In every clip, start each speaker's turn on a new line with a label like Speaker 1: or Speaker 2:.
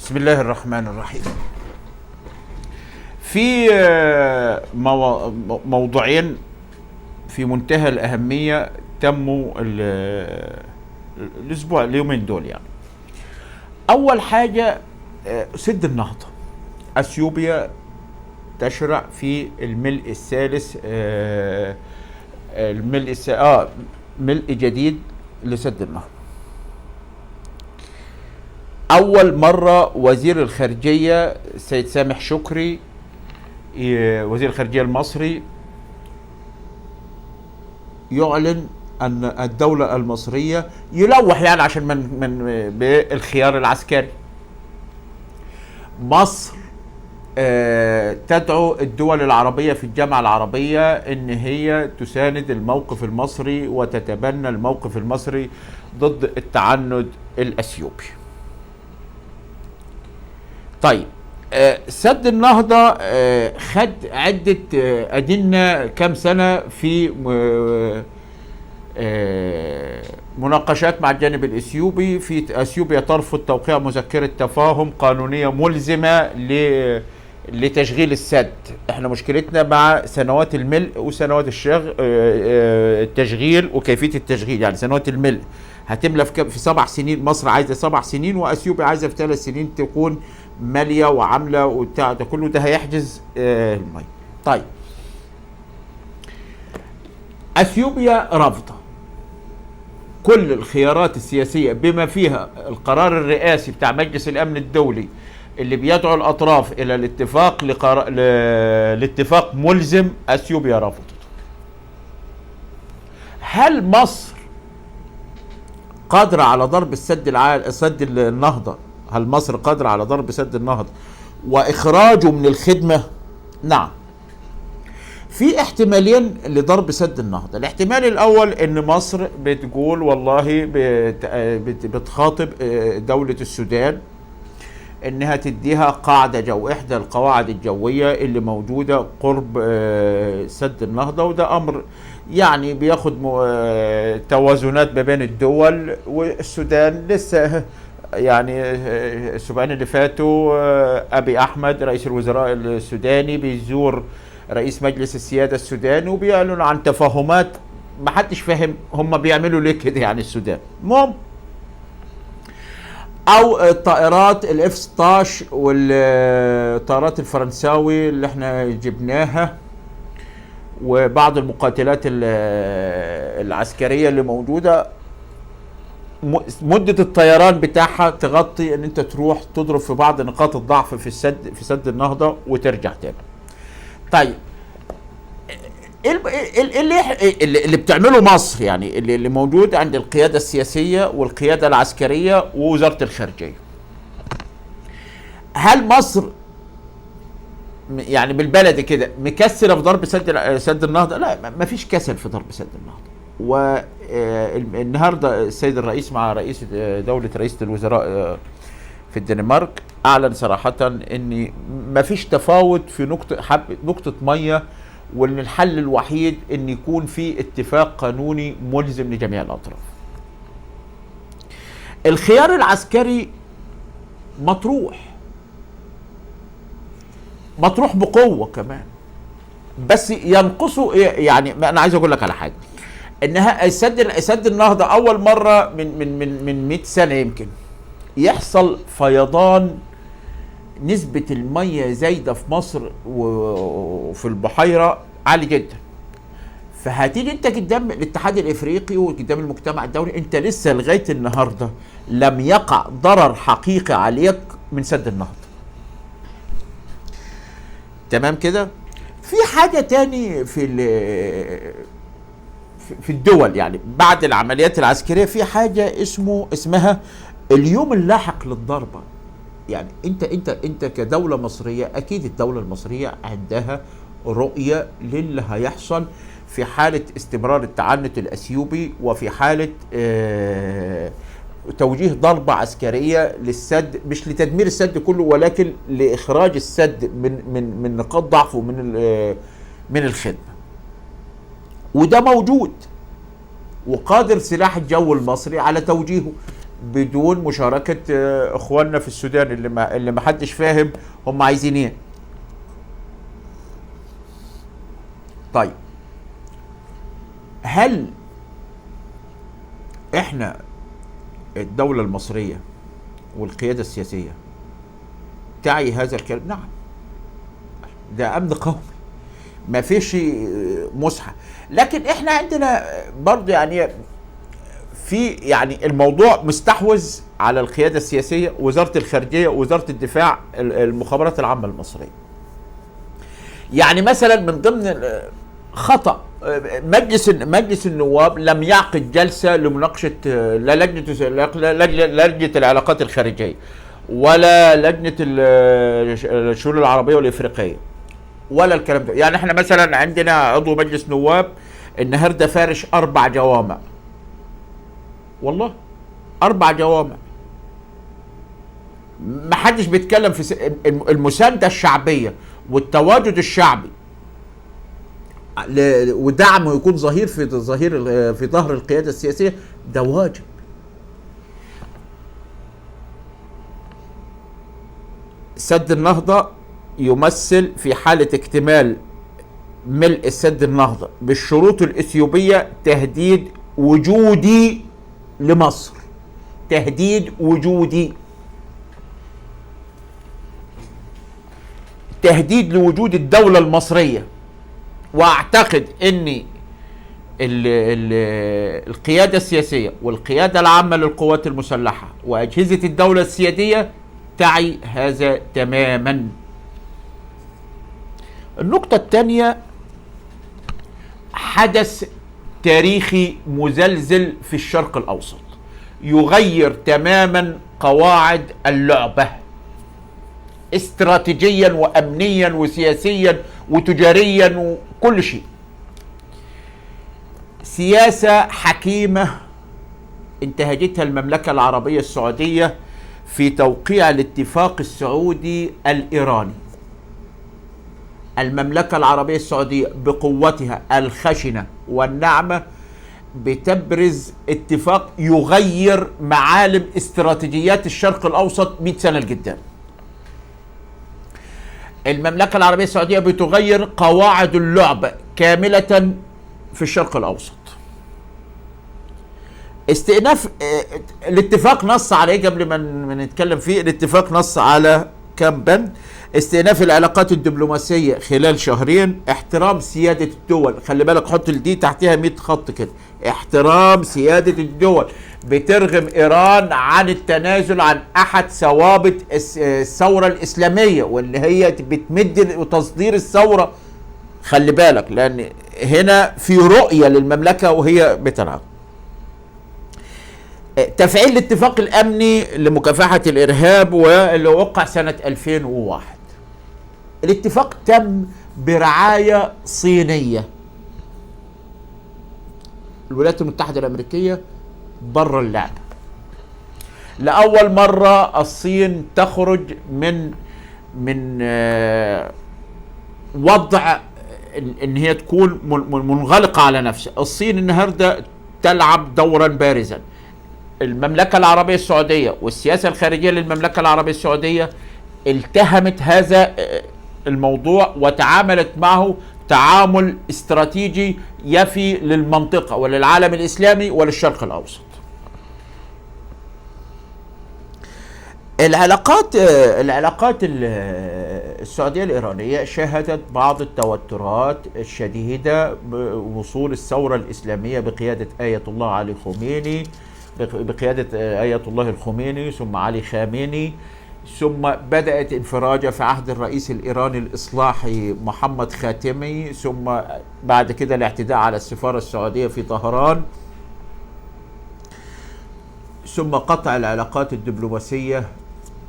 Speaker 1: بسم الله الرحمن الرحيم. في موضوعين في منتهى الأهمية تموا الأسبوع اليومين دول. يعني أول حاجة سد النهضة. أثيوبيا تشرع في الملء الثالث، ملء جديد لسد النهضة. أول مرة وزير الخارجية السيد سامح شكري، وزير الخارجية المصري، يعلن أن الدولة المصرية يلوح يعني عشان من بالخيار العسكري. مصر تدعو الدول العربية في الجامعة العربية إن هي تساند الموقف المصري وتتبنى الموقف المصري ضد التعند الأثيوبي. طيب، سد النهضة خد عدة أدينا كام سنة في مناقشات مع الجانب الإثيوبي. في أثيوبيا ترفض توقيع مذكرة تفاهم قانونية ملزمة لتشغيل السد. احنا مشكلتنا مع سنوات الملء وسنوات التشغيل وكيفية التشغيل. يعني سنوات الملء هتملى في 7 سنين، مصر عايزة 7 سنين وأثيوبيا عايزة في 3 سنين تكون مالية وعاملة وبتاع ده كله. ده هيحجز المية. طيب، أثيوبيا رافضة كل الخيارات السياسية بما فيها القرار الرئاسي بتاع مجلس الأمن الدولي اللي بيدعو الأطراف إلى الاتفاق لاتفاق ملزم. أثيوبيا رفضت. هل مصر قادرة على ضرب سد النهضة؟ هل مصر قادرة على ضرب سد النهضة وإخراجه من الخدمة؟ نعم. في احتمالين لضرب سد النهضة. الاحتمال الأول إن مصر بتقول والله بتخاطب دولة السودان إنها تديها قاعدة إحدى القواعد الجوية اللي موجودة قرب سد النهضة، وده أمر يعني بياخد توازنات ما بين الدول. والسودان لسه يعني الأسبوعين اللي فاتوا أبي أحمد رئيس الوزراء السوداني بيزور رئيس مجلس السيادة السوداني وبيعلن عن تفاهمات ما حدش فاهم هم بيعملوا ليه كده. يعني السودان او الطائرات الاف 16 والطائرات الفرنساوي اللي احنا جبناها وبعض المقاتلات العسكرية اللي موجودة، مدة الطيران بتاعها تغطي ان انت تروح تضرب في بعض نقاط الضعف في سد النهضة وترجع تاني. طيب، اللي بتعمله مصر يعني اللي موجود عند القيادة السياسية والقيادة العسكرية ووزارة الخارجية، هل مصر يعني بالبلد كده مكسرة في ضرب سد النهضة؟ لا، ما فيش كسل في ضرب سد النهضة. والنهارده السيد الرئيس مع رئيس الوزراء في الدنمارك اعلن صراحة ان ما فيش تفاوت في نقطة مية، وان الحل الوحيد ان يكون في اتفاق قانوني ملزم لجميع الاطراف. الخيار العسكري مطروح بقوة كمان، بس ينقصه. يعني انا عايز اقول لك على حاجة، انها سد النهضة اول مرة من 100 سنة يمكن يحصل فيضان. نسبة المية زايدة في مصر وفي البحيرة عالي جدا. فهتيجي انت قدام الاتحاد الافريقي وقدام المجتمع الدولي، انت لسه لغاية النهاردة لم يقع ضرر حقيقي عليك من سد النهضة. تمام كده؟ في حاجة تاني في الدول، يعني بعد العمليات العسكرية في حاجة اسمها اليوم اللاحق للضربة. يعني انت كدولة مصرية، اكيد الدولة المصرية عندها رؤية للي هيحصل في حالة استمرار التعنت الاثيوبي وفي حالة توجيه ضربة عسكرية للسد، مش لتدمير السد كله ولكن لاخراج السد من نقاط ضعفه من الخدمة. وده موجود، وقادر سلاح الجو المصري على توجيهه. بدون مشاركة اخواننا في السودان اللي ما حدش فاهم هم عايزين ايه. طيب هل احنا الدولة المصرية والقيادة السياسية تعي هذا الكلام؟ نعم، ده امن قومي ما فيش مسحة. لكن احنا عندنا برضه يعني الموضوع مستحوذ على القيادة السياسية، وزارة الخارجية، وزارة الدفاع، المخابرات العامة المصرية. يعني مثلا من ضمن خطأ مجلس النواب لم يعقد جلسة لمناقشة لا لجنة العلاقات الخارجية ولا لجنة الشؤون العربية والإفريقية ولا الكلام ده. يعني احنا مثلا عندنا عضو مجلس نواب النهارده فارش 4 جوامع، والله 4 جوامع. ما حدش بيتكلم في المساندة الشعبية والتواجد الشعبي ودعمه يكون ظهير في ظهر القيادة السياسية، ده واجب. سد النهضة يمثل في حالة اكتمال ملء سد النهضة بالشروط الإثيوبية تهديد وجودي لمصر، تهديد وجودي، تهديد لوجود الدولة المصرية. واعتقد ان القيادة السياسية والقيادة العامة للقوات المسلحة واجهزة الدولة السيادية تعي هذا تماما. النقطة الثانية، حدث تاريخي مزلزل في الشرق الأوسط يغير تماما قواعد اللعبة استراتيجيا وأمنيا وسياسيا وتجاريا وكل شيء. سياسة حكيمة انتهجتها المملكة العربية السعودية في توقيع الاتفاق السعودي الإيراني. المملكة العربية السعودية بقوتها الخشنة والناعمة بتبرز اتفاق يغير معالم استراتيجيات الشرق الأوسط 100 سنة لقدام. المملكة العربية السعودية بتغير قواعد اللعبة كاملة في الشرق الأوسط. استئناف الاتفاق نص على ايه قبل ما نتكلم فيه؟ الاتفاق نص على كم بند: استئناف العلاقات الدبلوماسية خلال 2 شهر، احترام سيادة الدول. خلي بالك، حط دي تحتها 100 خط كده، احترام سيادة الدول. بترغم إيران عن التنازل عن أحد ثوابت الثورة الإسلامية واللي هي بتمد تصدير الثورة. خلي بالك، لأن هنا في رؤية للمملكة وهي بتلعب. تفعيل الاتفاق الأمني لمكافحة الإرهاب واللي وقع سنة 2001. الاتفاق تم برعاية صينية. الولايات المتحدة الأمريكية بره اللعبة. لأول مرة الصين تخرج من وضع ان هي تكون منغلقة على نفسها. الصين النهاردة تلعب دورا بارزا. المملكة العربية السعودية والسياسة الخارجية للمملكة العربية السعودية التهمت هذا الموضوع وتعاملت معه تعامل استراتيجي يفي للمنطقة وللعالم الإسلامي وللشرق الأوسط. العلاقات السعودية الإيرانية شهدت بعض التوترات الشديدة بوصول الثورة الإسلامية بقيادة آية الله علي خميني، بقيادة آية الله الخميني ثم علي خامنئي، ثم بدأت انفراجة في عهد الرئيس الإيراني الإصلاحي محمد خاتمي، ثم بعد كده الاعتداء على السفارة السعودية في طهران، ثم قطع العلاقات الدبلوماسية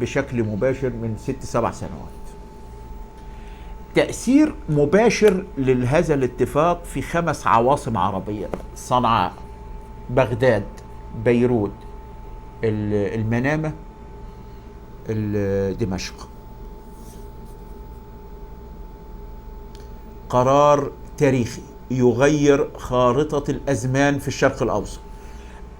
Speaker 1: بشكل مباشر من 6-7 سنوات. تأثير مباشر لهذا الاتفاق في 5 عواصم عربية: صنعاء، بغداد، بيروت، المنامة، دمشق. قرار تاريخي يغير خارطة الأزمان في الشرق الأوسط.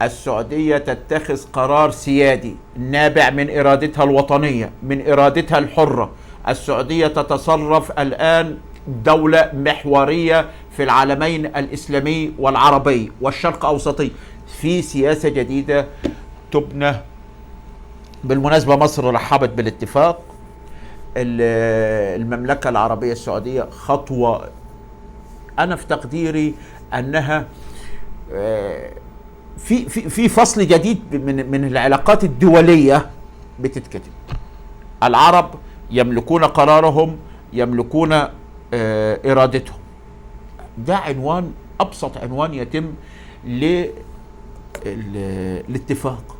Speaker 1: السعودية تتخذ قرار سيادي نابع من إرادتها الوطنية، من إرادتها الحرة. السعودية تتصرف الآن دولة محورية في العالمين الإسلامي والعربي والشرق أوسطي، في سياسة جديدة تبنى. بالمناسبة مصر رحبت بالاتفاق. المملكة العربية السعودية خطوة أنا في تقديري أنها في فصل جديد من العلاقات الدولية بتتكتب. العرب يملكون قرارهم، يملكون إرادتهم. ده عنوان، أبسط عنوان يتم للاتفاق.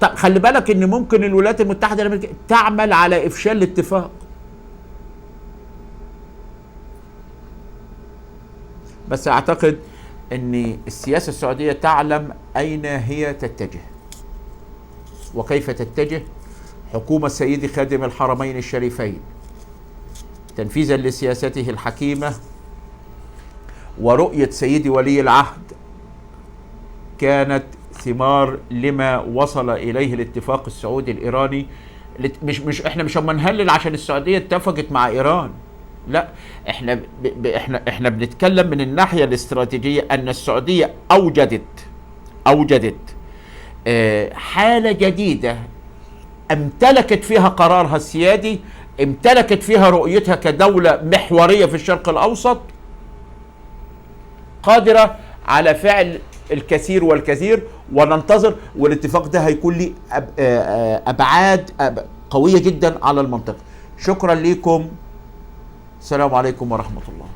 Speaker 1: طب خلي بالك ان ممكن الولايات المتحدة الامريكية تعمل على افشال الاتفاق، بس اعتقد ان السياسة السعودية تعلم اين هي تتجه وكيف تتجه. حكومة سيدي خادم الحرمين الشريفين تنفيذا لسياسته الحكيمة ورؤية سيدي ولي العهد كانت ثمار لما وصل اليه الاتفاق السعودي الايراني. احنا مش هنهلل عشان السعوديه اتفقت مع ايران، لا، احنا بنتكلم من الناحيه الاستراتيجيه ان السعوديه اوجدت حاله جديده امتلكت فيها قرارها السيادي، امتلكت فيها رؤيتها كدوله محوريه في الشرق الاوسط، قادره على فعل الكثير والكثير. وننتظر، والاتفاق ده هيكون لي أبعاد قوية جدا على المنطقة. شكرا لكم، السلام عليكم ورحمة الله.